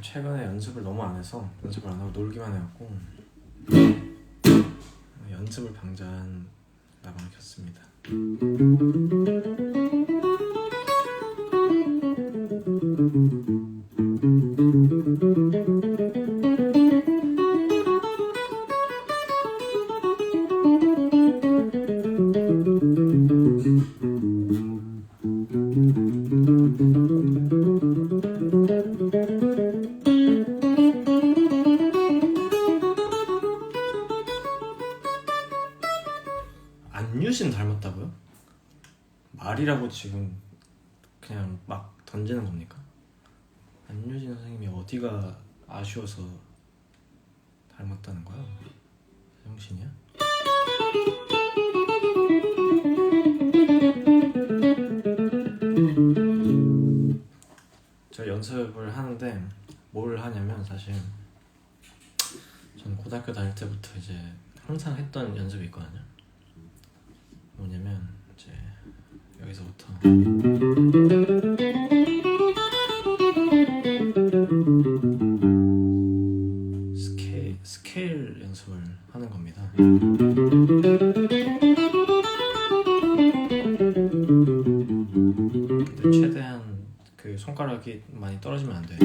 최근에 연습을 너무 안 해서 연습을 안 하고 놀기만 해갖고 연습을 방지한 라방을 켰습니다. 안유신 닮았다고요? 말이라고 지금 그냥 막 던지는 겁니까? 안유진 선생님이 어디가 아쉬워서 닮았다는 거야? 정신이야? 저 연습을 하는데 뭘 하냐면 사실 저는 고등학교 다닐 때부터 이제 항상 했던 연습이 있거든요. 뭐냐면 이제 여기서부터 스케일 연습을 하는 겁니다. 근데 최대한 그 손가락이 많이 떨어지면 안 돼.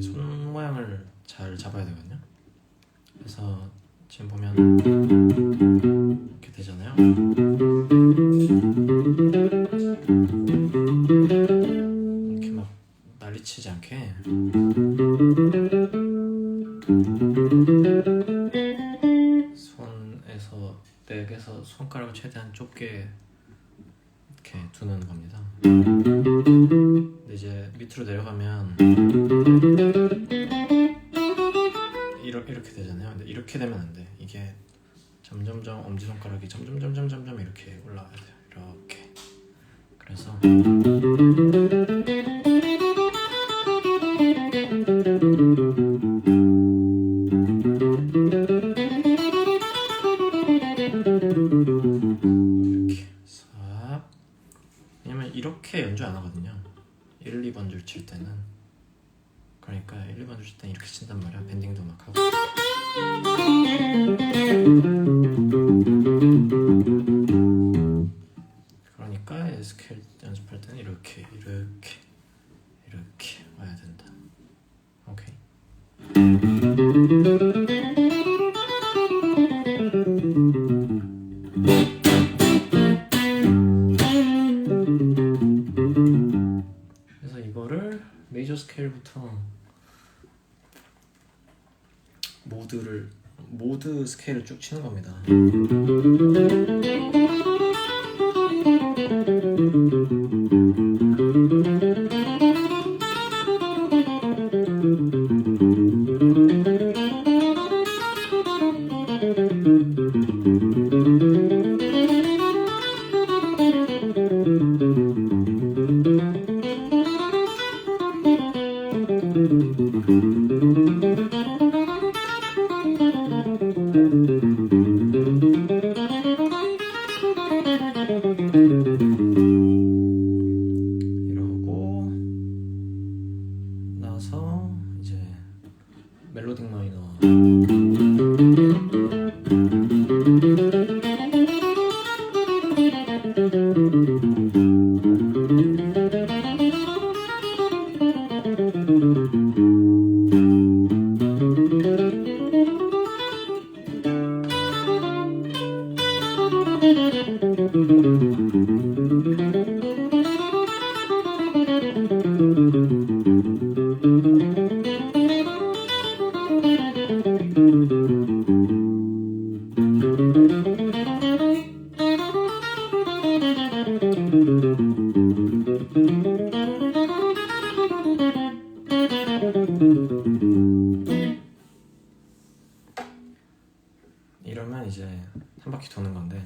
손 모양을 잘 잡아야 되거든요. 그래서 지금 보면 이렇게 되잖아요. 이렇게 막 난리치지 않게 손에서 넥에서 손가락을 최대한 좁게 이렇게 두는 겁니다. 근데 이제 밑으로 내려가면 이렇게 되잖아요. 근데 이렇게 되면 안 돼. 이게 점점점 엄지손가락이 점점 이렇게 올라가야 돼요. 이렇게. 그래서 이렇게 싹. 왜냐면 이렇게 연주 안 하거든요. 1, 2번 줄 칠 때는. 그러니까 1, 2번 줄 때는 이렇게 친단 말이야. 밴딩도 막 하고. 그러니까 스케일 연습할 때는 이렇게 와야 된다. 오케이. 그래서 이거를 메이저 스케일부터 모드 스케일을 쭉 치는 겁니다. 이러고 나서 이제 멜로딕 마이너 이러면 이제 한 바퀴 도는 건데,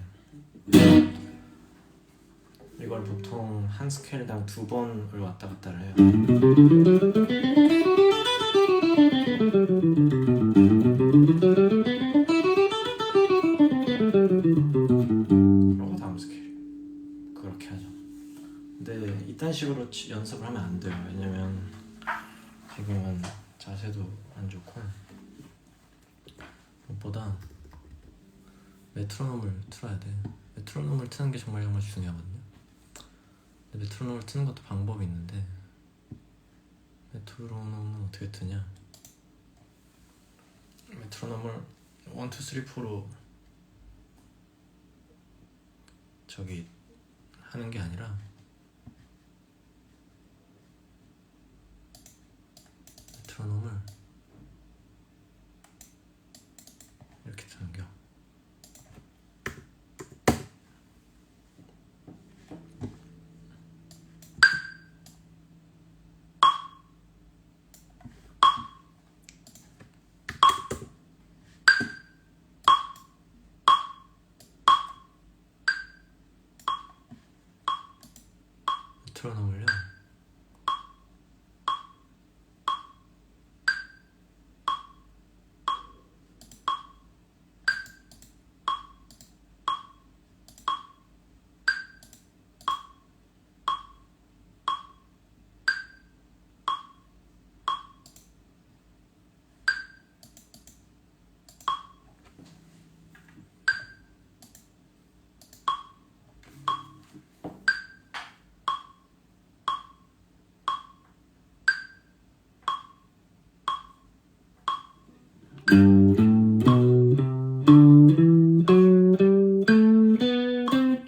이걸 보통 한 스케일당 2번을 왔다 갔다를 해요. 그리고 다음 스케일 그렇게 하죠. 근데 이딴 식으로 연습을 하면 안 돼요. 왜냐면 지금은 자세도 안 좋고, 무엇보다 메트로놈을 틀어야 돼. 메트로놈을 트는 게 정말 중요하거든요. 근데 메트로놈을 트는 것도 방법이 있는데, 메트로놈은 어떻게 트냐? 메트로놈을 1, 2, 3, 4로 저기 하는 게 아니라 메트로놈을 이렇게 트는 겨. 메트로놈을요,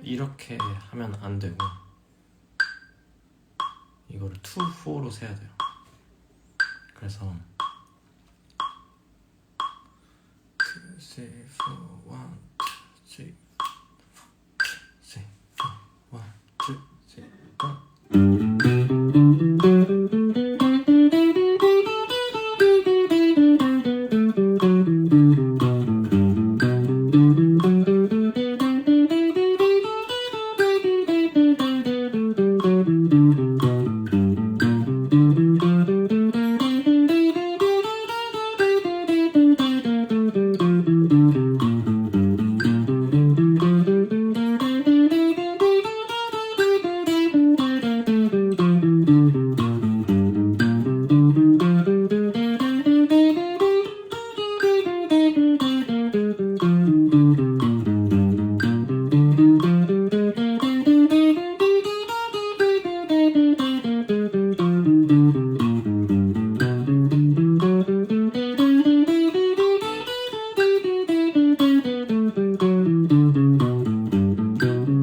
이렇게 하면 안 되고 이거를 2, 4로 세야 돼요. 그래서 2, 3, 4, 1, 2, 3, 4, 1, 2, 3, 1.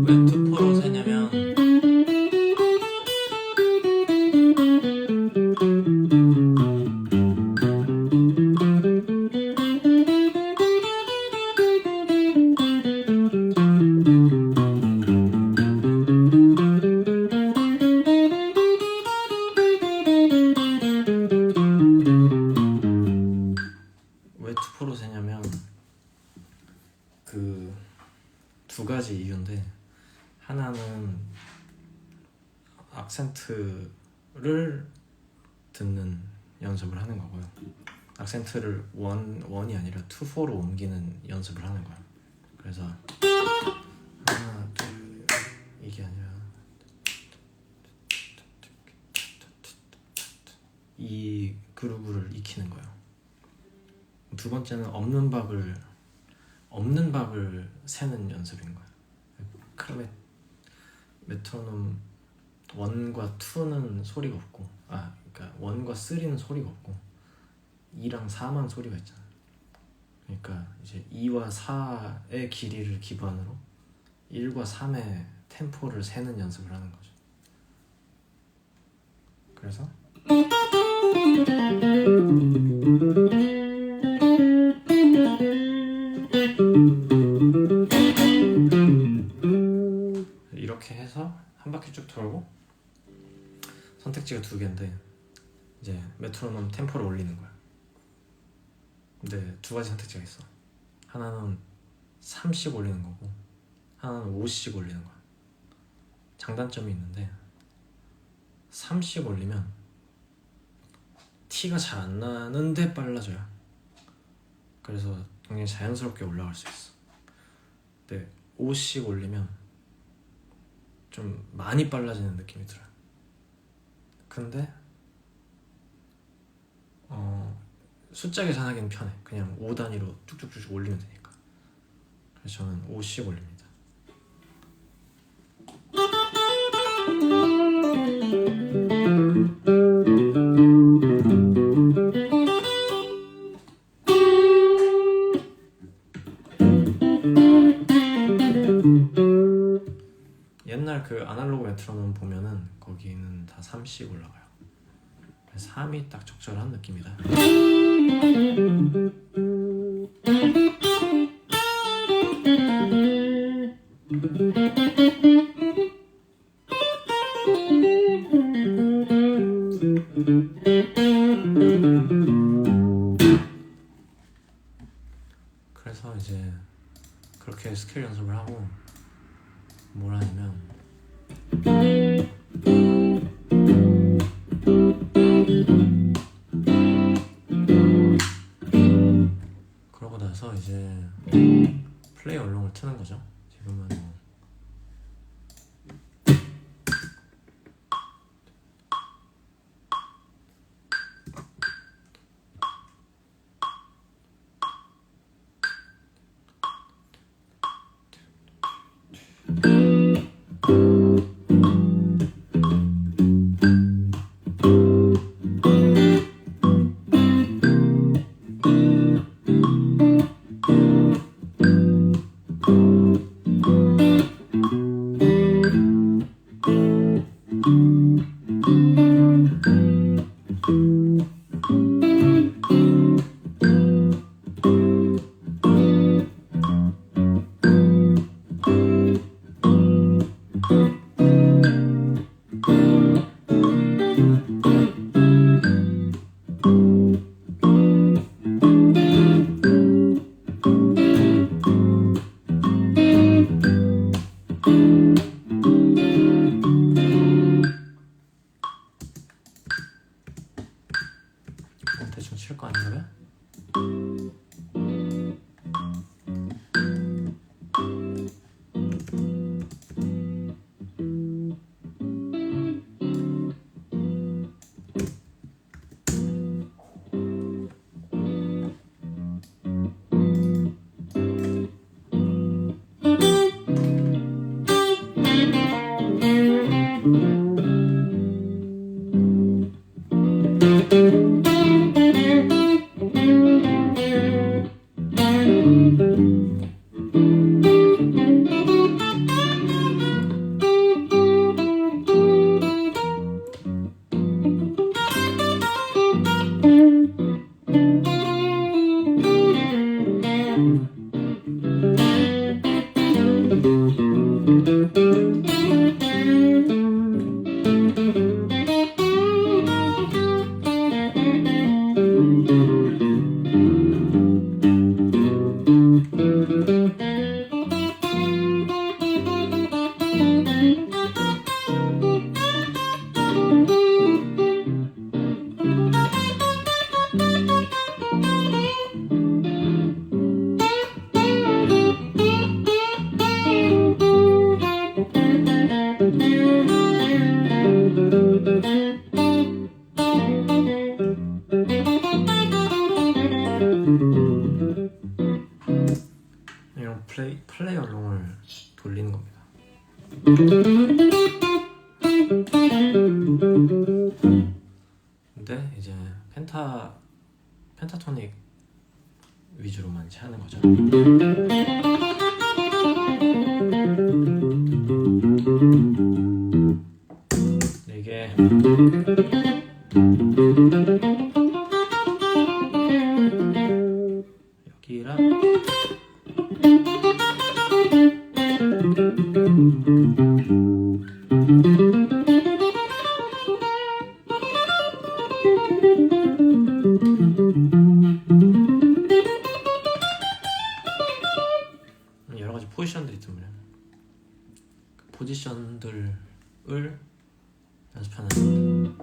왜 투포로 세냐면 왜 투포로 세냐면 그 두 가지 이유인데, 하나는 악센트를 듣는 연습을 하는 거고요. 악센트를 원이 아니라 2, 4로 옮기는 연습을 하는 거야. 그래서 하나, 둘, 이게 아니라 이 그루브를 익히는 거예요. 두 번째는 없는 박을 세는 연습인 거야. 메트로놈 1과 2는 소리가 없고, 그러니까 1과 3는 소리가 없고 2랑 4만 소리가 있잖아. 그러니까 이제 2와 4의 길이를 기반으로 1과 3의 템포를 세는 연습을 하는 거죠. 그래서 이렇게 해서 한 바퀴 쭉 돌고, 선택지가 2개인데 이제 메트로놈 템포를 올리는 거야. 근데 2가지 선택지가 있어. 하나는 3씩 올리는 거고 하나는 5씩 올리는 거야. 장단점이 있는데 3씩 올리면 티가 잘 안 나는데 빨라져요. 그래서 굉장히 자연스럽게 올라갈 수 있어. 근데 5씩 올리면 좀 많이 빨라지는 느낌이 들어요. 근데 숫자 계산하기는 편해. 그냥 5단위로 쭉쭉쭉 올리면 되니까. 그래서 저는 5씩 올립니다. 옛날 그 아날로그 메트로놈 보면은 거기는 다 3씩 올라가요. 3이 딱 적절한 느낌이다. 그래서 이제 그렇게 스케일 연습을 하고 뭘 하냐면 그러고 나서 이제 플레이 얼롱을 트는 거죠. 지금은 뭐 대충 칠 거 아니에요? 이런 플레이 얼롱을 돌리는 겁니다. 근데 이제 펜타토닉 위주로만 이제 하는 거죠. 이게 여기랑 포지션들이 있단 말이야. 그 포지션들을 연습하는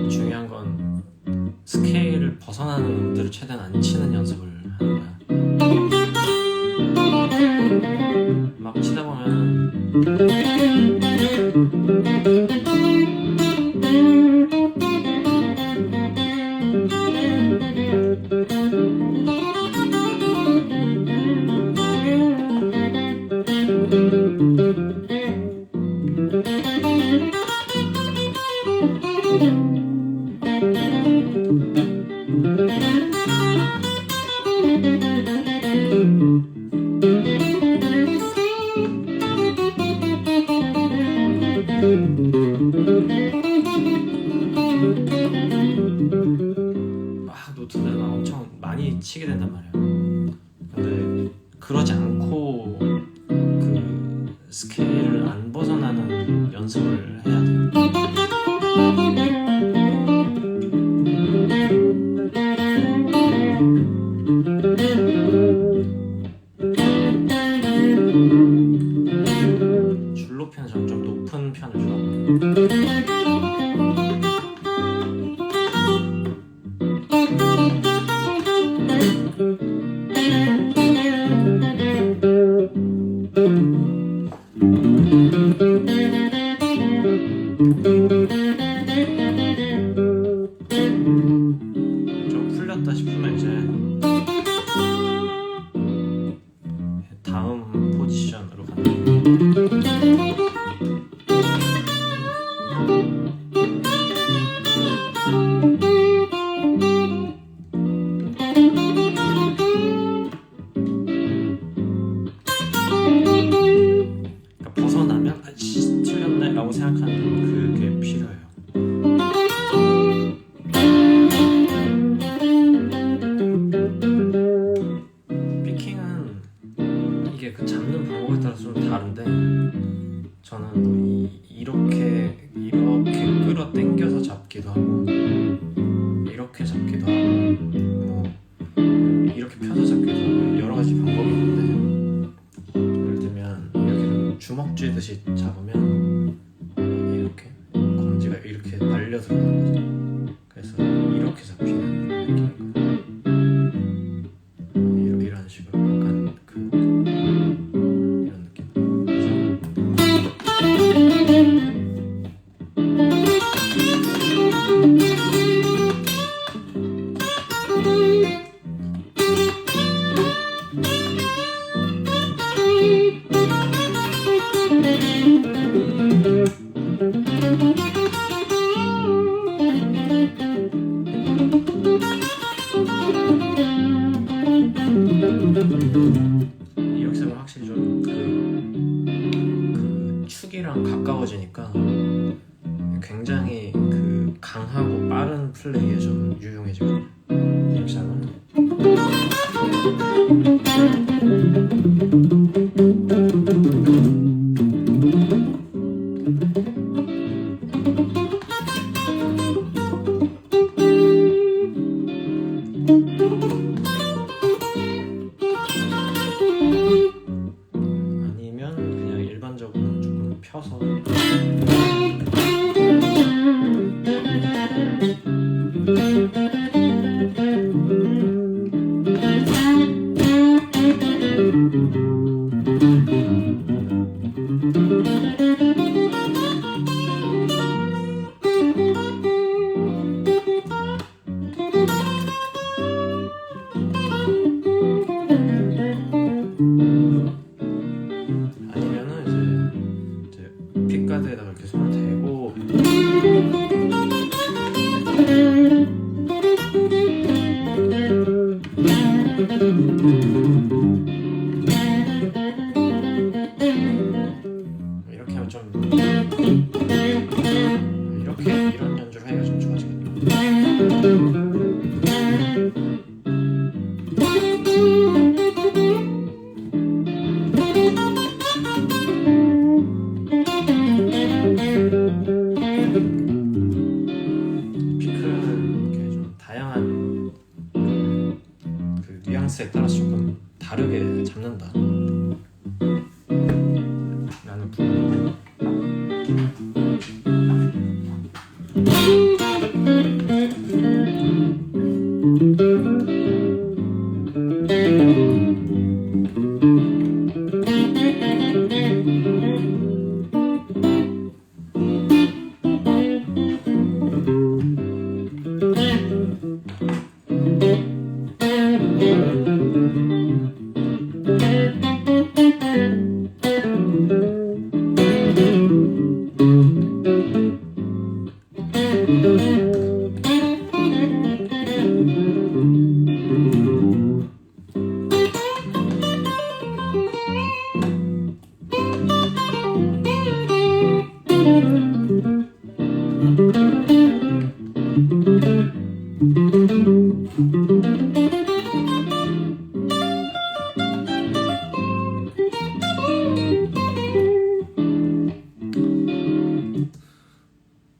중요한 건 스케일을 벗어나는 음들을 최대한 안 치는 연습을 하는 거야. 막 치다 보면 노트를 막 엄청 많이 치게 된단 말이야. 근데 그러지 않고 그 스케일을 안 벗어나는 연습을 해야 돼. 줄 높이는 저는 좀 높은 편을 좋아합니다. 좀 풀렸다 싶으면 이제 다음 포지션으로 가는. 그러니까 벗어나면 아씨 틀렸네 라고 생각하는 그게 필요해요. 피킹은 이게 그 잡는 방법에 따라서 좀 다른데 저는 뭐 이렇게 끌어 당겨서 잡기도 하고 이렇게 잡기도 하고 뭐 이렇게 펴서 잡기도 하고 여러 가지 방법이 있는데 예를 들면 이렇게 좀 주먹 쥐듯이 잡으면 이렇게 검지가 이렇게 말려 들어가는 거죠. 그래서 이렇게 잡히는 느낌인 거예요. 이런 식으로 약간 이런 느낌. 이 역습은 확실히 좀 그 축이랑 가까워지니까 굉장히 그 강하고 빠른 플레이에 좀 유용해지거든요. 이 역습은 아니면 그냥 일반적으로 좀 아니면은 이제 픽가드에다가 이렇게 손을 대고 이렇게 하면 좀 이렇게 이런 연주를 하기가 좀 좋아지겠다. 피크는 이렇게 좀 다양한 그 뉘앙스에 따라서 조금 다르게 잡는다 라는 부분이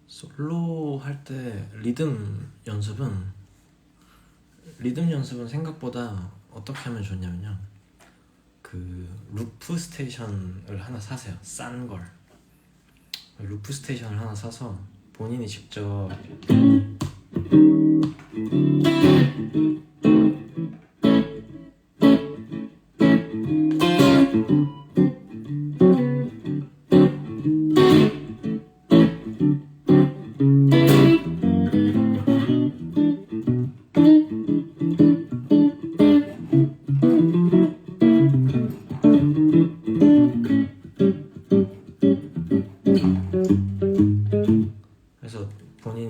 솔로 할 때 리듬 연습은 생각보다 어떻게 하면 좋냐면요, 그 루프 스테이션을 하나 사세요. 싼 걸. 루프 스테이션을 하나 사서 본인이 직접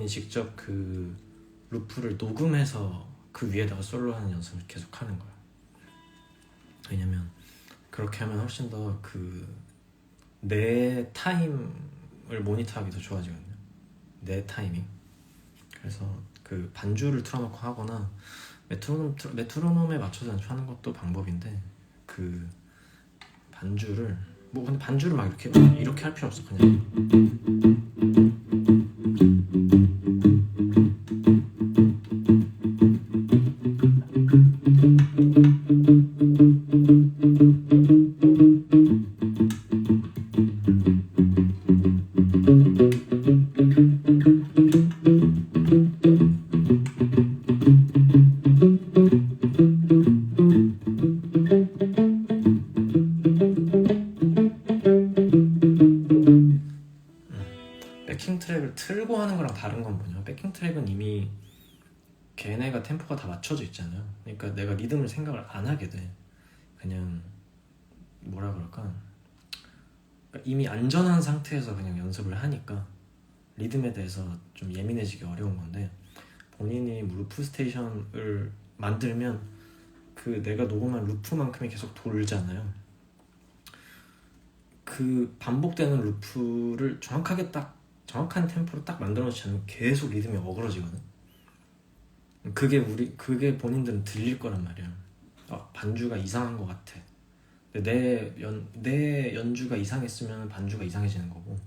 직접 그 루프를 녹음해서 그 위에다가 솔로하는 연습을 계속 하는 거야. 왜냐면 그렇게 하면 훨씬 더 그 내 타임을 모니터하기 더 좋아지거든요. 내 타이밍. 그래서 그 반주를 틀어놓고 하거나 메트로놈에 맞춰서 연주하는 것도 방법인데, 그 반주를 근데 반주를 막 이렇게 할 필요 없어. 그냥 백킹 트랙을 틀고 하는 거랑 다른 건 뭐냐, 백킹 트랙은 이미 걔네가 템포가 다 맞춰져 있잖아요. 그러니까 내가 리듬을 생각을 안 하게 돼. 그냥 뭐라 그럴까, 그러니까 이미 안전한 상태에서 그냥 연습을 하니까 리듬에 대해서 좀 예민해지기 어려운 건데, 본인이 루프 스테이션을 만들면 그 내가 녹음한 루프만큼이 계속 돌잖아요. 그 반복되는 루프를 정확한 템포로 딱 만들어 놓지 않으면 계속 리듬이 어그러지거든. 그게 본인들은 들릴 거란 말이야. 반주가 이상한 것 같아. 내 연주가 이상했으면 반주가 이상해지는 거고,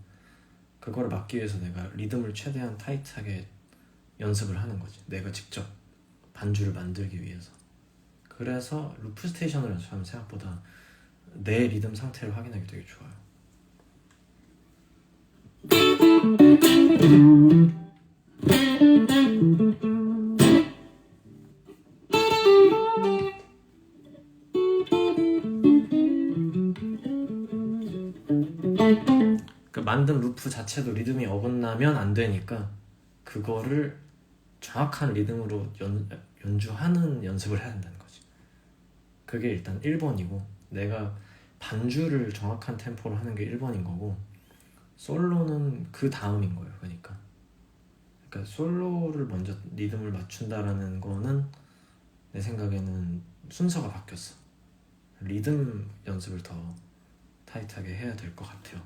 그거를 막기 위해서 내가 리듬을 최대한 타이트하게 연습을 하는 거지. 내가 직접 반주를 만들기 위해서. 그래서 루프 스테이션을 연습하면 생각보다 내 리듬 상태를 확인하기 되게 좋아요. 그 만든 루프 자체도 리듬이 어긋나면 안 되니까 그거를 정확한 리듬으로 연주하는 연습을 해야 된다는 거지. 그게 일단 1번이고, 내가 반주를 정확한 템포로 하는 게 1번인 거고, 솔로는 그 다음인 거예요. 그러니까 솔로를 먼저 리듬을 맞춘다라는 거는 내 생각에는 순서가 바뀌었어. 리듬 연습을 더 타이트하게 해야 될 것 같아요.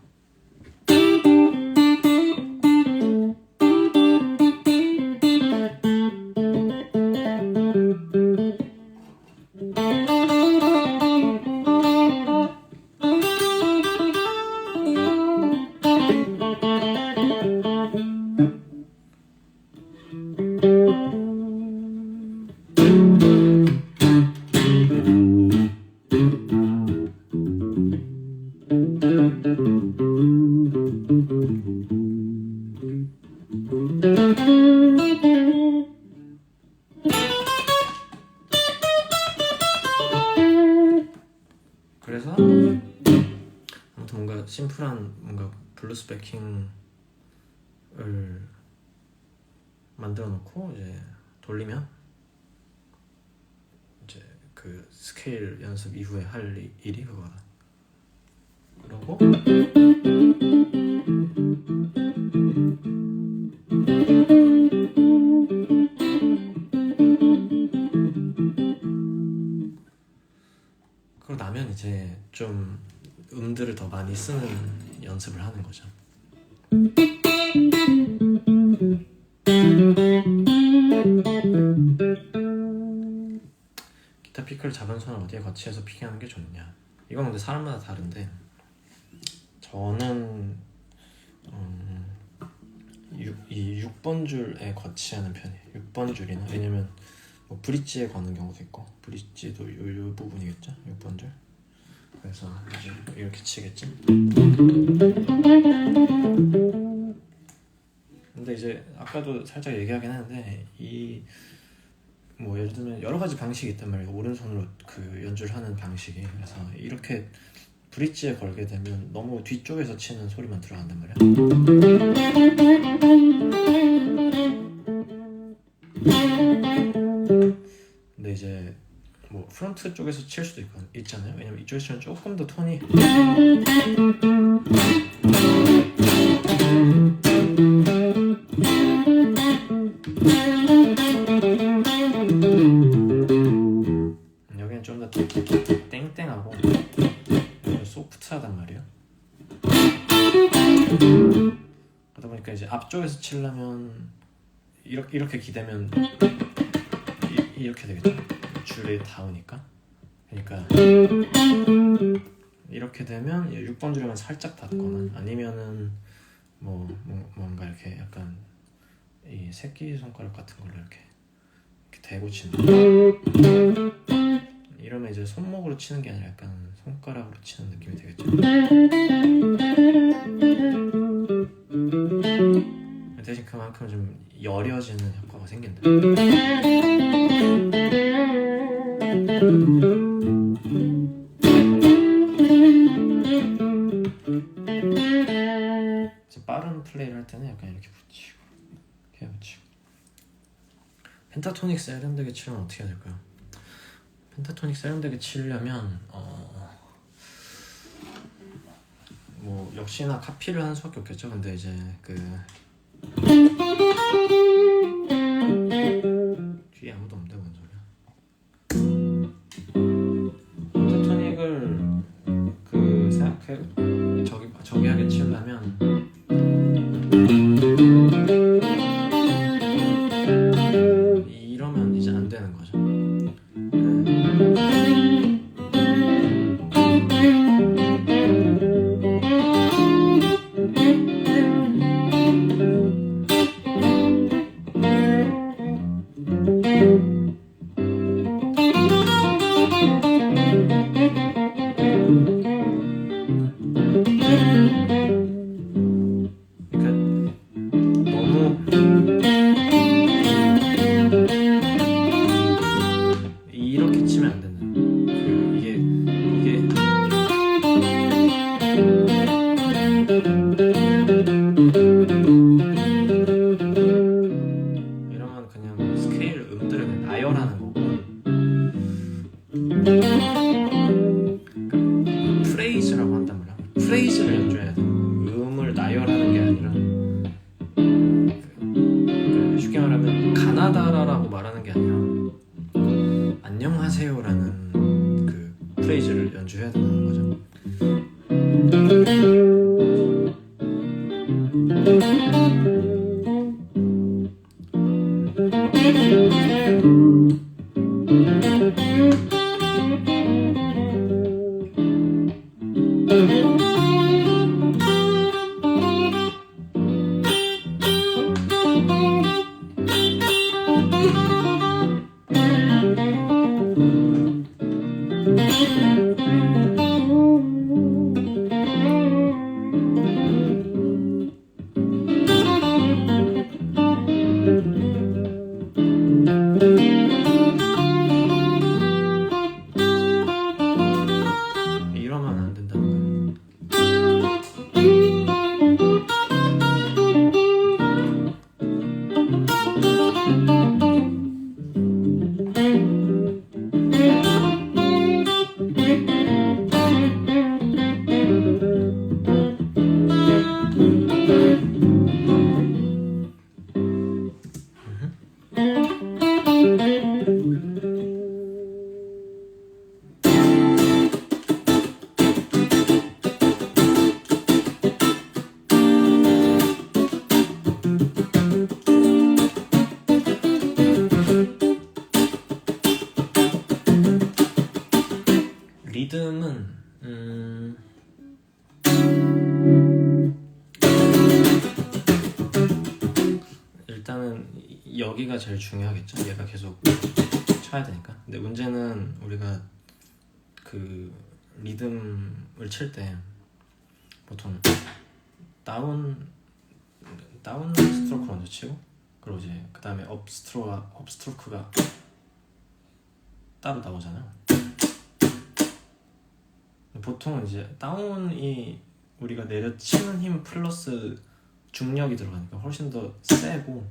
그래서 아무튼 뭔가 심플한 뭔가 블루스 베킹을 만들어 놓고 이제 돌리면 이제 그 스케일 연습 이후에 할 일이 그거다. 그러고 그러고 나면 이제 좀 음들을 더 많이 쓰는 연습을 하는 거죠. 기타 피크를 잡은 손을 어디에 거치해서 피킹하는 게 좋냐? 이건 근데 사람마다 다른데, 저는 이 6번 줄에 거치하는 편이에요. 6번 줄이나, 왜냐면 뭐 브릿지에 거는 경우도 있고, 브릿지도 요 부분이겠죠? 6번 줄. 그래서 이제 이렇게 치겠지. 근데 이제 아까도 살짝 얘기하긴 했는데, 이 뭐 예를 들면 여러 가지 방식이 있단 말이에요. 오른손으로 그 연주를 하는 방식이. 그래서 이렇게 브릿지에 걸게 되면 너무 뒤쪽에서 치는 소리만 들어간단 말이야. 근데 이제 뭐 프론트 쪽에서 칠 수도 있잖아요. 왜냐면 이쪽에서 치면 조금 더 톤이 여기는 좀 더 땡땡하고 소프트하단 말이에요. 그러다 보니까 이제 앞쪽에서 치려면 이렇게 기대면 이렇게 되겠죠. 줄이 닿으니까. 그러니까 이렇게 되면 6번 줄이면 살짝 닿거나, 아니면은 뭔가 이렇게 약간 이 새끼 손가락 같은 걸로 이렇게 대고 치는 거. 이러면 이제 손목으로 치는 게 아니라 약간 손가락으로 치는 느낌이 되겠죠. 대신 그만큼 좀 여려지는 효과가 생긴다. 빠른 플레이를 할 때는 약간 이렇게 붙이고, 이렇게 붙이고. 펜타토닉 세련되게 치려면 어떻게 해야 될까요? 펜타토닉 세련되게 치려면 뭐 역시나 카피를 하는 수밖에 없겠죠. 근데 이제 뒤에 아무도 없는데 뭔 소리야? 펜타토닉을 저기 하게 치려면 이러면 이제 안 되는 거죠. 프레이즈를 연주해야 돼. 음을 나열하는 게 아니라 쉽게 말하면 가나다라라고 말하는 게 아니라 안녕하세요라는 그 프레이즈를 연주해야 된다는 거죠. 이러면 안 된다는 거예요. 리듬은 일단은 여기가 제일 중요하겠죠. 얘가 계속 쳐야 되니까. 근데 문제는 우리가 그 리듬을 칠 때 보통 다운 스트로크 먼저 치고, 그리고 이제 그 다음에 업 스트로크가 따로 나오잖아요. 보통은 이제 다운이 우리가 내려치는 힘 플러스 중력이 들어가니까 훨씬 더 세고,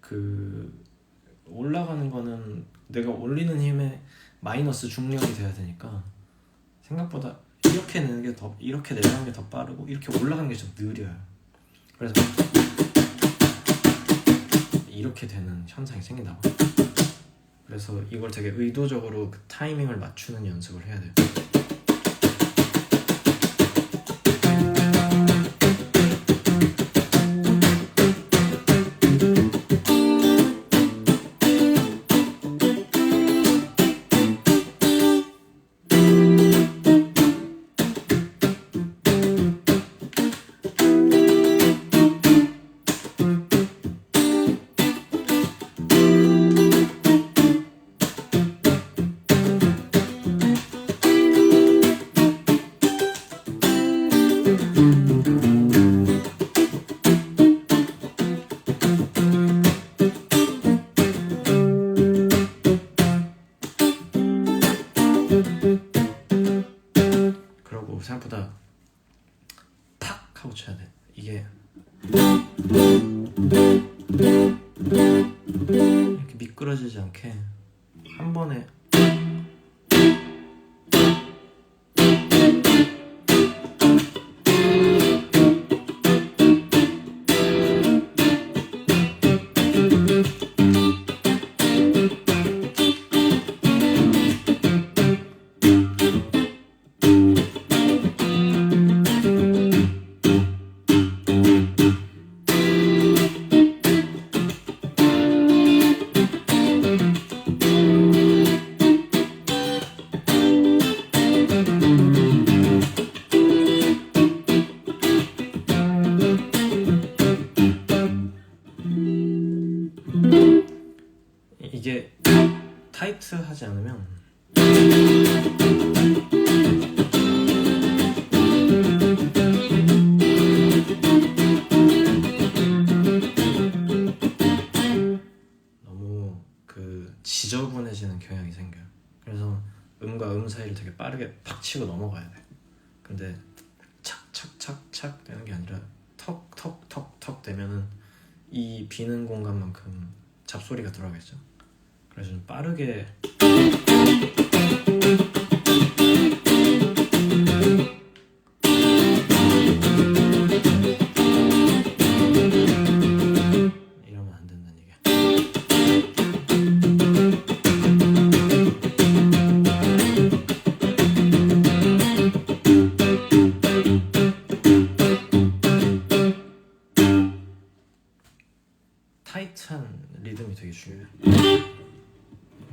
그 올라가는 거는 내가 올리는 힘에 마이너스 중력이 돼야 되니까 생각보다 이렇게 내는 게 더, 이렇게 내려가는 게 더 빠르고 이렇게 올라가는 게 좀 느려요. 그래서 이렇게 되는 현상이 생긴다고. 그래서 이걸 되게 의도적으로 그 타이밍을 맞추는 연습을 해야 돼요. 그러고 생각보다 팍 하고 쳐야 돼. 이게 이렇게 미끄러지지 않게 한 번에. 이게 타이트하지 않으면 너무 그 지저분해지는 경향이 생겨요. 그래서 음과 음 사이를 되게 빠르게 팍 치고 넘어가야 돼. 근데 착착착착 되는 게 아니라 턱턱턱턱 되면은 이 비는 공간만큼 잡소리가 들어가겠죠. 그래서 좀 빠르게 되게 중요해요.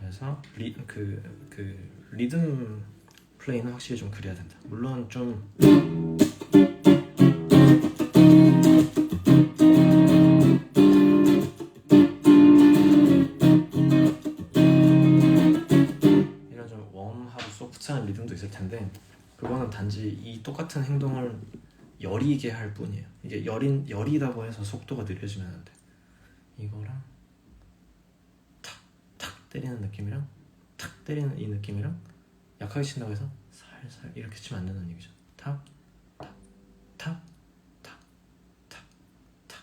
그래서 리듬 플레이는 확실히 좀 그래야 된다. 물론 좀 이런 좀 웜하고 소프트한 리듬도 있을 텐데 그거는 단지 이 똑같은 행동을 여리게 할 뿐이에요. 이게 여리다고 해서 속도가 느려지면 안 돼. 이거랑 탁탁 때리는 느낌이랑 탁 때리는 이 느낌이랑 약하게 친다고 해서 살살 이렇게 치면 안 된다는 얘기죠. 탁, 탁, 탁, 탁, 탁, 탁.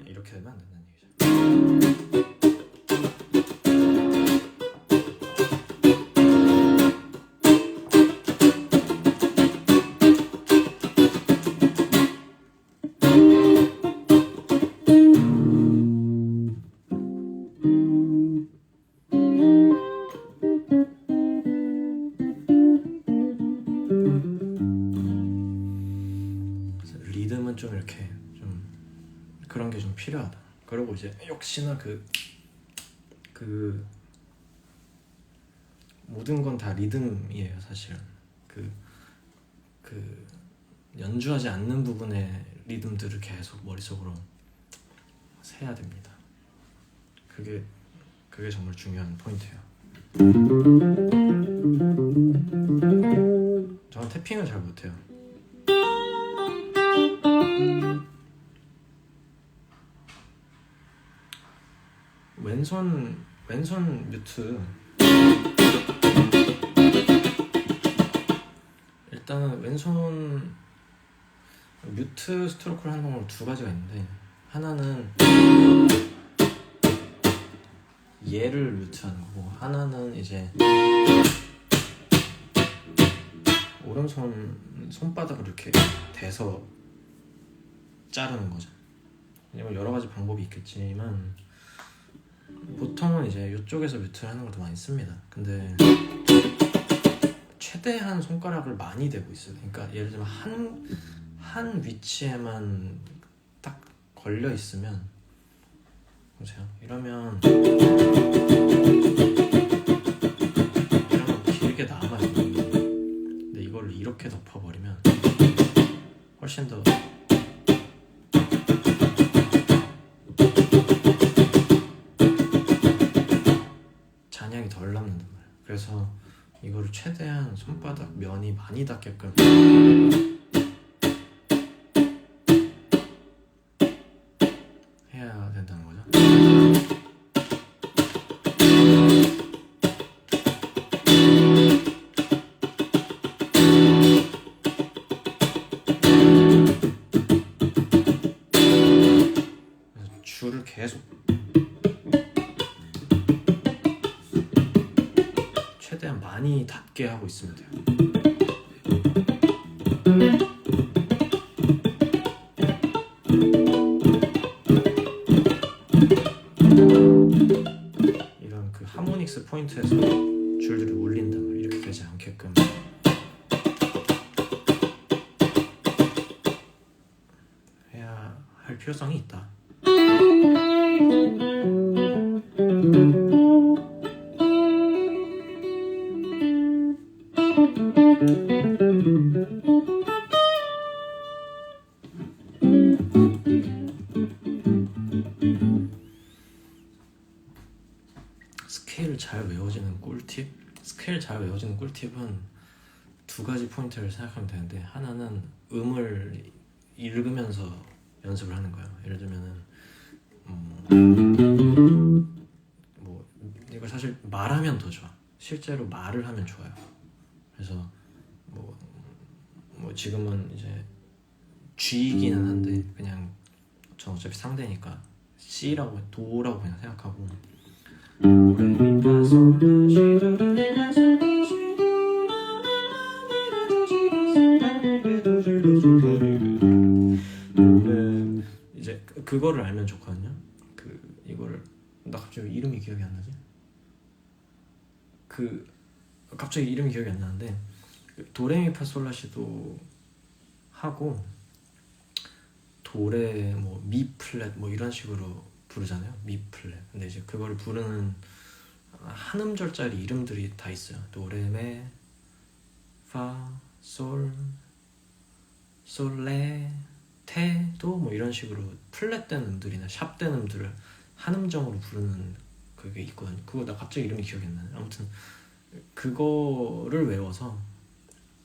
이렇게 되면 안 된다는 얘기죠. 그래서 리듬은 좀 이렇게 좀 그런 게 좀 필요하다. 그리고 이제 역시나 그 모든 건 다 리듬이에요, 사실. 그 연주하지 않는 부분의 리듬들을 계속 머릿속으로 세야 됩니다. 그게 정말 중요한 포인트예요. 저는 태핑을 잘 못해요. 왼손 뮤트, 일단은 왼손 뮤트 스트로크를 하는 방법은 두 가지가 있는데 하나는 얘를 뮤트하는 거고 하나는 이제 오른손 손바닥을 이렇게 대서 자르는 거죠. 왜냐면 여러 가지 방법이 있겠지만 보통은 이제 이쪽에서 뮤트를 하는 걸 더 많이 씁니다. 근데 최대한 손가락을 많이 대고 있어요. 그러니까 예를 들면 한 위치에만 딱 걸려 있으면 보세요. 이러면 길게 남아요. 근데 이걸 이렇게 덮어버리면 훨씬 더 잔향이 덜 남는단 말이에요. 그래서 이거를 최대한 손바닥 면이 많이 닿게끔 해야 된다는 거죠. 그래서 줄을 계속 최대한 많이 닿게 하고 있으면 돼요. 이런 그 하모닉스 포인트에서 줄들을 올린단 말이에요. 이렇게 되지 않게끔 해야 할 필요성이 있다. 스케일 잘 외워지는 꿀팁? 스케일 잘 외워지는 꿀팁은 두 가지 포인트를 생각하면 되는데 하나는 음을 읽으면서 연습을 하는 거예요. 예를 들면은 뭐 이걸 사실 말하면 더 좋아. 실제로 말을 하면 좋아요. 그래서 뭐 지금은 이제 G이기는 한데 그냥 전 어차피 상대니까 C라고 도라고 그냥 생각하고 이제 그거를 알면 좋거든요. 이거를 나 갑자기 이름이 기억이 안 나지? 갑자기 이름이 기억이 안 나는데 도레미파솔라시도 하고 도레 뭐 미 플랫 뭐 이런 식으로 부르잖아요. 미 플랫. 근데 이제 그걸 부르는 한 음절짜리 이름들이 다 있어요. 도레메 파솔 솔레 테도 뭐 이런 식으로 플랫된 음들이나 샵된 음들을 한 음정으로 부르는 그게 있거든요. 그거 나 갑자기 이름이 기억이 안 나네. 아무튼 그거를 외워서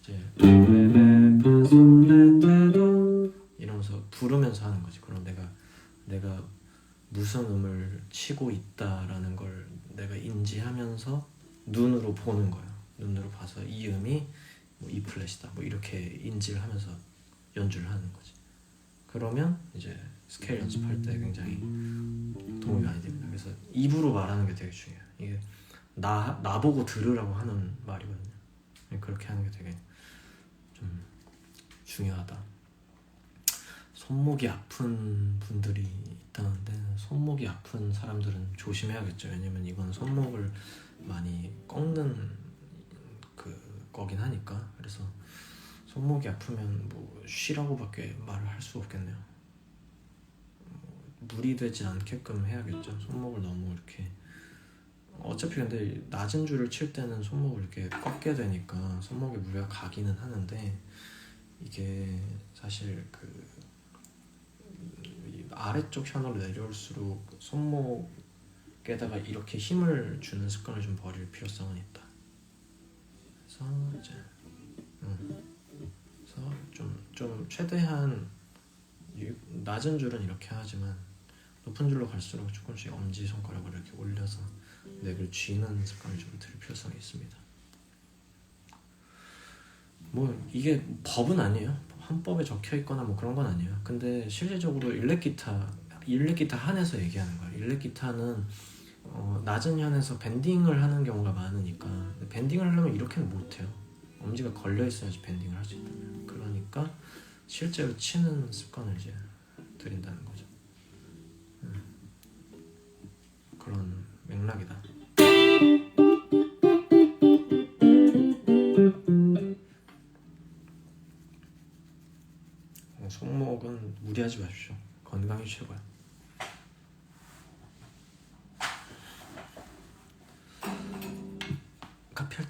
이제 도레메 파솔레 테도 이러면서 부르면서 하는 거지. 그럼 내가 무슨 음을 치고 있다라는 걸 내가 인지하면서 눈으로 보는 거예요. 눈으로 봐서 이 음이 뭐 E 플랫이다 뭐 이렇게 인지를 하면서 연주를 하는 거지. 그러면 이제 스케일 연습할 때 굉장히 도움이 많이 됩니다. 그래서 입으로 말하는 게 되게 중요해요. 이게 나보고 들으라고 하는 말이거든요. 그렇게 하는 게 되게 좀 중요하다. 손목이 아픈 분들이 있다는데 손목이 아픈 사람들은 조심해야겠죠. 왜냐면 이건 손목을 많이 꺾는 거긴 하니까. 그래서 손목이 아프면 뭐 쉬라고밖에 말을 할 수 없겠네요. 무리되지 않게끔 해야겠죠. 손목을 너무 이렇게 어차피 근데 낮은 줄을 칠 때는 손목을 이렇게 꺾게 되니까 손목에 무리가 가기는 하는데 이게 사실 아래쪽 현으로 내려올수록 손목에다가 이렇게 힘을 주는 습관을 좀 버릴 필요성은 있다. 그래서 이제 그래서 좀 최대한 낮은 줄은 이렇게 하지만 높은 줄로 갈수록 조금씩 엄지손가락을 이렇게 올려서 넥을 쥐는 습관을 좀 들일 필요성이 있습니다. 뭐 이게 법은 아니에요. 헌법에 적혀있거나 뭐 그런 건 아니에요. 근데 실질적으로 일렉기타 한에서 얘기하는 거예요. 일렉기타는 낮은 현에서 밴딩을 하는 경우가 많으니까 밴딩을 하려면 이렇게는 못해요. 엄지가 걸려있어야지 밴딩을 할 수 있다면. 그러니까 실제로 치는 습관을 이제 들인다는 거죠. 그런 맥락이다. 손목은 무리하지 마십시오. 건강이 최고야. 카피할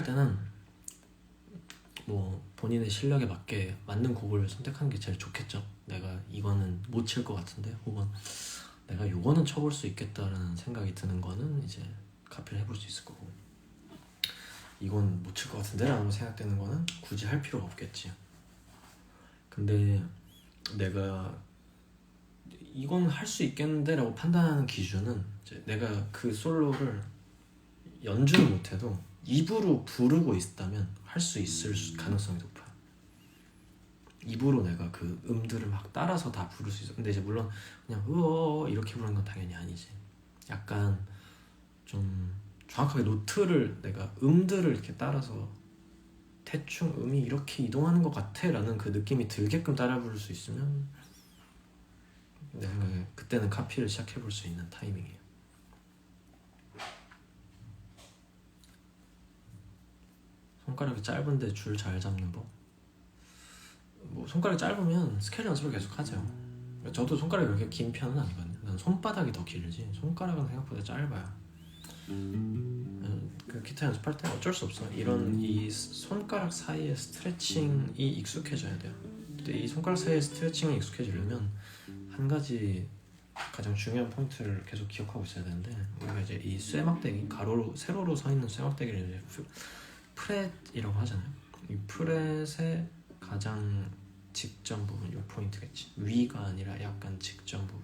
때는 뭐 본인의 실력에 맞게 맞는 곡을 선택하는 게 제일 좋겠죠. 내가 이거는 못 칠 것 같은데 혹은 내가 요거는 쳐볼 수 있겠다라는 생각이 드는 거는 이제 카피를 해볼 수 있을 거고, 이건 못 칠 것 같은데 라고 생각되는 거는 굳이 할 필요가 없겠지. 근데 내가 이건 할 수 있겠는데 라고 판단하는 기준은 이제 내가 그 솔로를 연주는 못해도 입으로 부르고 있다면 할 수 있을 가능성이 높아요. 입으로 내가 그 음들을 막 따라서 다 부를 수 있어. 근데 이제 물론 그냥 으어 이렇게 부르는 건 당연히 아니지. 약간 좀 정확하게 노트를 내가 음들을 이렇게 따라서 대충 음이 이렇게 이동하는 것 같아 라는 그 느낌이 들게끔 따라 부를 수 있으면 내 생각에 그때는 카피를 시작해볼 수 있는 타이밍이에요. 손가락이 짧은데 줄 잘 잡는 법? 뭐 손가락이 짧으면 스케일 연습을 계속 하죠. 저도 손가락이 그렇게 긴 편은 아니거든요. 난 손바닥이 더 길지 손가락은 생각보다 짧아요. 그 기타 연습할 때 어쩔 수 없어. 이 손가락 사이의 스트레칭이 익숙해져야 돼요. 근데 이 손가락 사이의 스트레칭이 익숙해지려면 한 가지 가장 중요한 포인트를 계속 기억하고 있어야 되는데, 우리가 이제 이 쇠막대기 가로로 세로로 서 있는 쇠막대기를 이제 프렛이라고 하잖아요. 이 프렛의 가장 직전 부분, 이 포인트겠지. 위가 아니라 약간 직전 부분.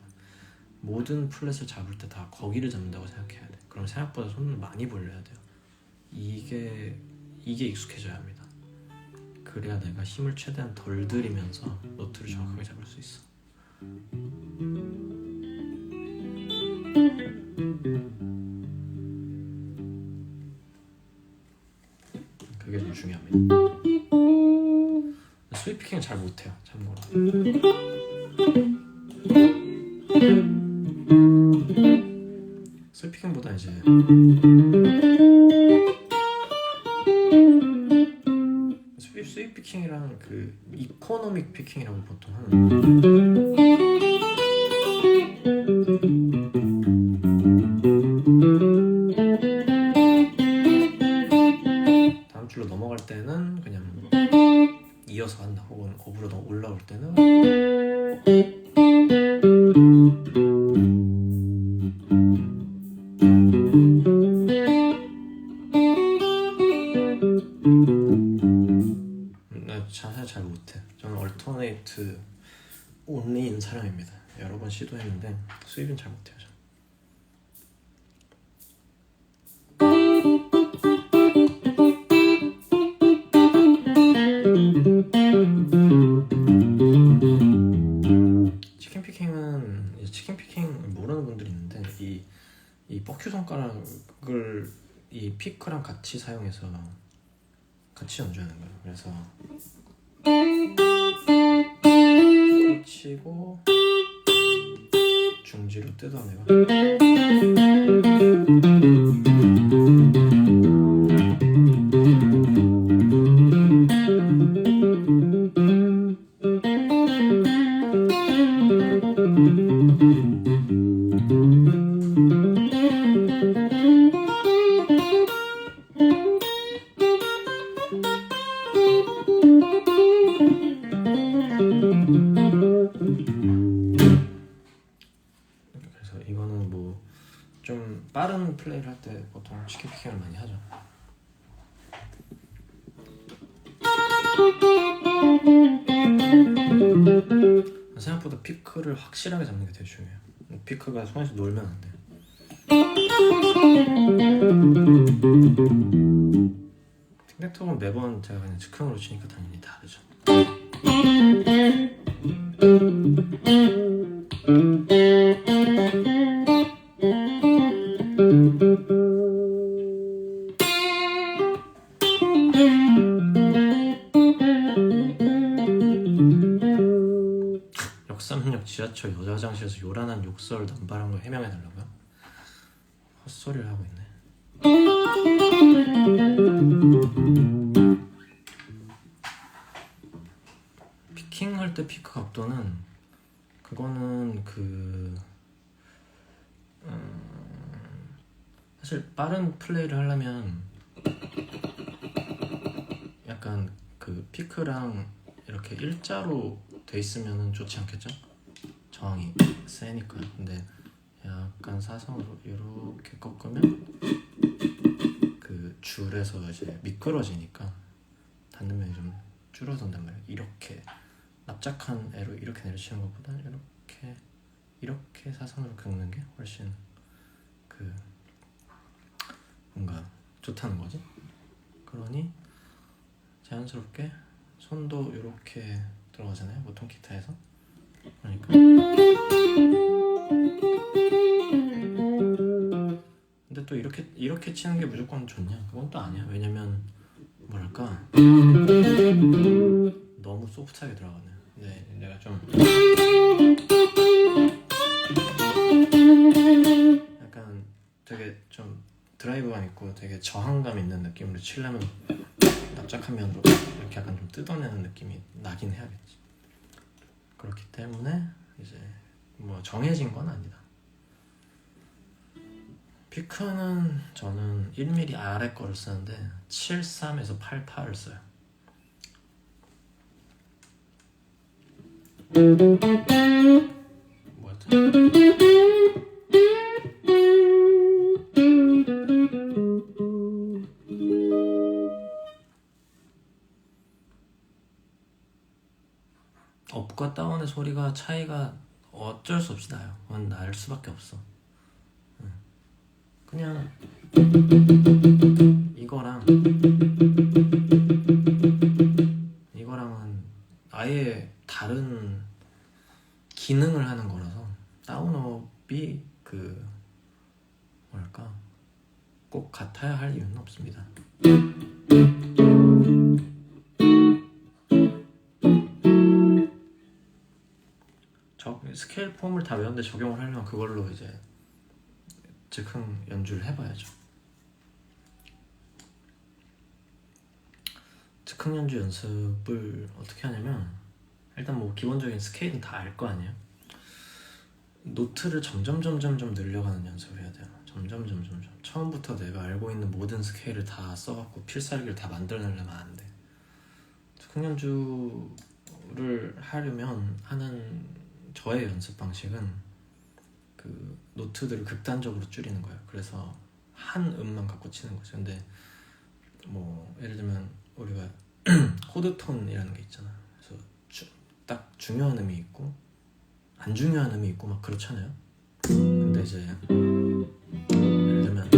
모든 플랫을 잡을 때 다 거기를 잡는다고 생각해야 돼. 그럼 생각보다 손을 많이 벌려야 돼요. 이게 익숙해져야 합니다. 그래야 내가 힘을 최대한 덜 들이면서 노트를 정확하게 잡을 수 있어. 그게 좀 중요합니다. 스윗 피킹은 잘 못해요, 참고로. 스윗 피킹보다 이제 스윗 피킹이랑 그 이코노믹 피킹이라고 보통 하는. 다음 줄로 넘어갈 때는 그냥 이어서 한다. 혹은 업으로 올라올 때는 사실 잘 못해. 저는 얼터네이트 온리인 사람입니다. 여러 번 시도했는데 수입은 잘 못해요. 치킨 피킹 모르는 분들이 있는데 이 뻑큐 손가락을 이 피크랑 같이 사용해서 같이 연주하는 거예요. 그래서 꽂히고 중지로 뜯어내고 그래서 이거는 뭐 좀 빠른 플레이를 할 때 보통 치킨 피킹을 많이 하죠. 생각보다 피크를 확실하게 잡는 게 되게 중요해요. 피크가 손에서 놀면 안 돼. 팅렉톡은 매번 제가 그냥 즉흥으로 치니까 당연히 다르죠. 역삼역 지하철 여자 화장실에서 요란한 욕설 남발한 걸 해명해달라고요? 헛소리를 하고 있네. 피킹할 때 피크 각도는 그거는 사실 빠른 플레이를 하려면 약간 그 피크랑 이렇게 일자로 돼 있으면 좋지 않겠죠? 저항이 세니까. 근데 약간 사선으로 이렇게 꺾으면 그 줄에서 이제 미끄러지니까 닿는 면이 좀 줄어든단 말이에요. 이렇게 납작한 애로 이렇게 내려치는 것보다 이렇게 사선으로 긁는 게 훨씬 그 뭔가 좋다는 거지. 그러니 자연스럽게 손도 이렇게 들어가잖아요, 보통 기타에서. 그러니까 근데 또 이렇게 치는 게 무조건 좋냐? 그건 또 아니야. 왜냐면 뭐랄까 너무 소프트하게 들어가네. 근데 내가 좀 약간 되게 좀 드라이브감 있고 되게 저항감 있는 느낌으로 치려면 납작한 면으로 이렇게 약간 좀 뜯어내는 느낌이 나긴 해야겠지. 그렇기 때문에 이제 뭐 정해진 건 아니다. 피크는 저는 1mm 아래 거를 쓰는데 73에서 88을 써요. 뭐였지? 업과 다운의 소리가 차이가 어쩔 수 없이 나요. 그건 날 수밖에 없어. 그냥 이거랑 곡이다. 저 스케일 폼을 다 외웠는데 적용을 하려면 그걸로 이제 즉흥 연주를 해봐야죠. 즉흥 연주 연습을 어떻게 하냐면 일단 뭐 기본적인 스케일은 다 알 거 아니에요. 노트를 점점 늘려가는 연습을 해야 돼요. 점점 처음부터 내가 알고 있는 모든 스케일을 다 써갖고 필살기를 다 만들어내려면 안 돼. 즉흥 연주를 하려면 하는 저의 연습 방식은 그 노트들을 극단적으로 줄이는 거예요. 그래서 한 음만 갖고 치는 거죠. 근데 뭐 예를 들면 우리가 코드 톤이라는 게 있잖아. 그래서 딱 중요한 음이 있고 안 중요한 음이 있고 막 그렇잖아요. 근데 이제 예를 들면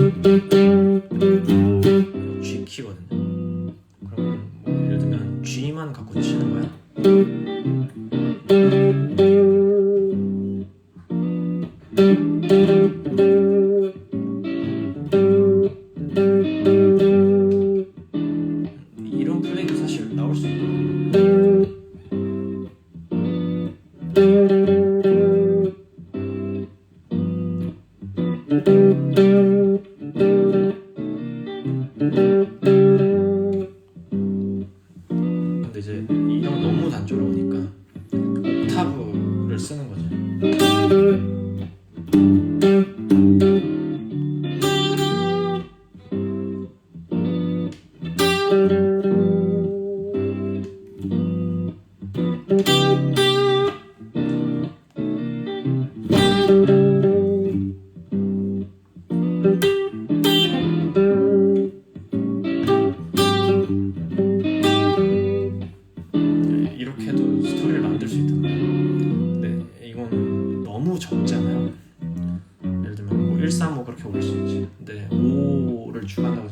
G 키거든요. 그러면 뭐 예를 들면 G만 갖고 치는 거야. 이런 플레이도 사실 나올 수 있고. 근데 이제 이런 너무 단조로우니까 옥타브를 쓰는 거지. 이렇게도 스토리를 만들 수 있단 말이에요. 근데 이건 너무 적잖아요. 예를 들면 뭐 1, 3, 5 그렇게 올릴 수 있지. 근데 5를 추가한다고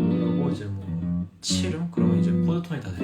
그러고 이제 뭐 7음? 그러면 이제 코드톤이 다 돼.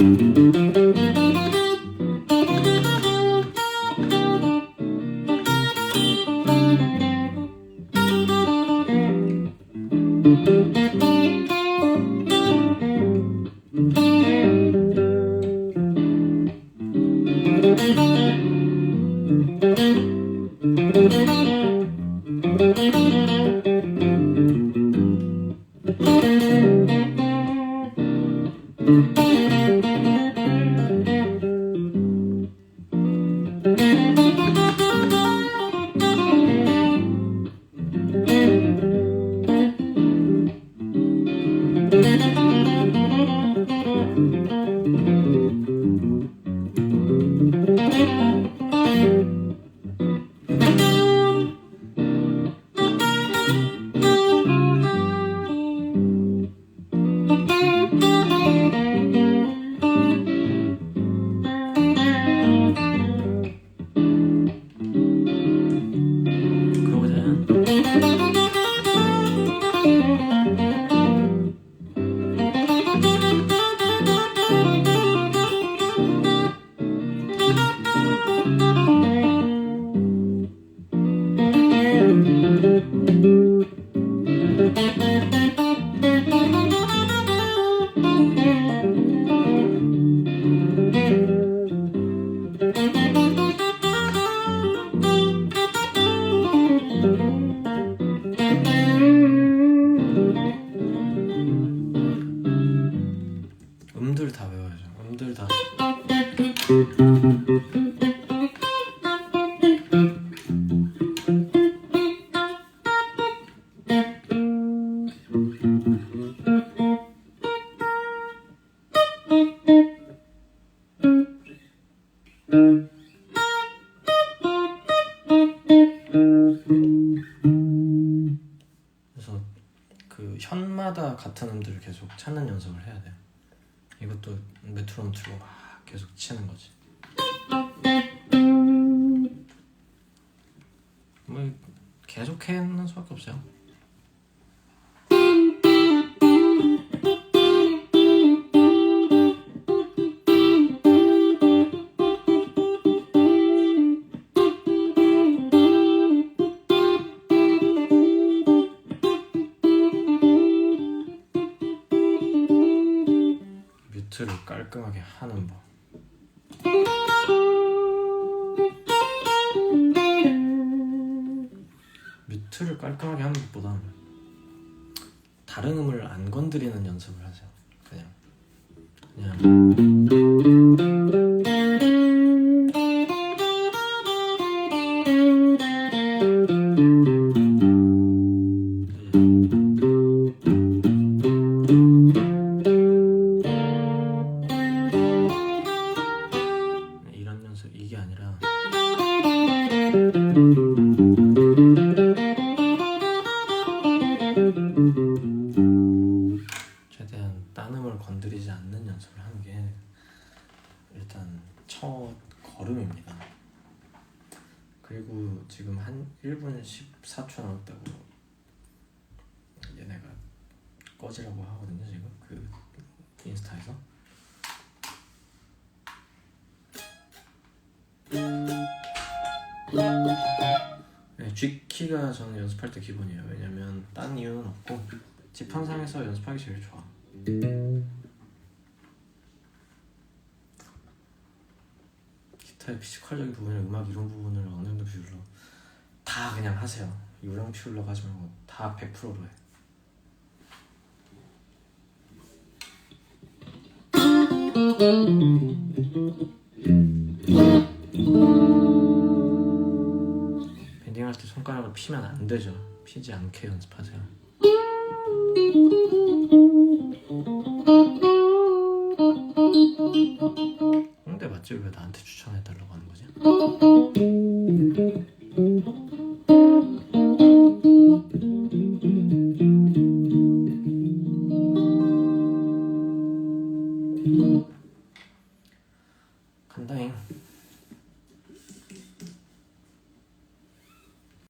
때마다 같은 음들을 계속 찾는 연습을 해야 돼요. 이것도 메트로놈 틀고 막 계속 치는 거지. 뭐 계속 해는 수밖에 없어요. 뮤트를 깔끔하게 하는 법. 뮤트를 깔끔하게 하는 것보다 다른 음을 안 건드리는 연습을 하세요. 그냥 이런 연습, 이게 아니라 최대한 딴 음을 건드리지 않는 연습을 하는 게 일단 첫 걸음입니다. 그리고 지금 한 1분 14초 남았다고 얘네가 꺼지라고 하거든요. 지금 그 인스타에서. 네, G키가 저는 연습할 때 기본이에요. 왜냐면 딴 이유는 없고 지팡상에서 연습하기 제일 좋아. 기타의 피지컬적인 부분이나 음악 이론 부분을 어느 정도 비율로 다 그냥 하세요. 요령 피우려고 하지 말고 다 100%로 해. 밴딩 할 때 손가락을 피면 안 되죠. 피지 않게 연습하세요. 홍대 맛집 왜 나한테 추천해달라고 하는 거지?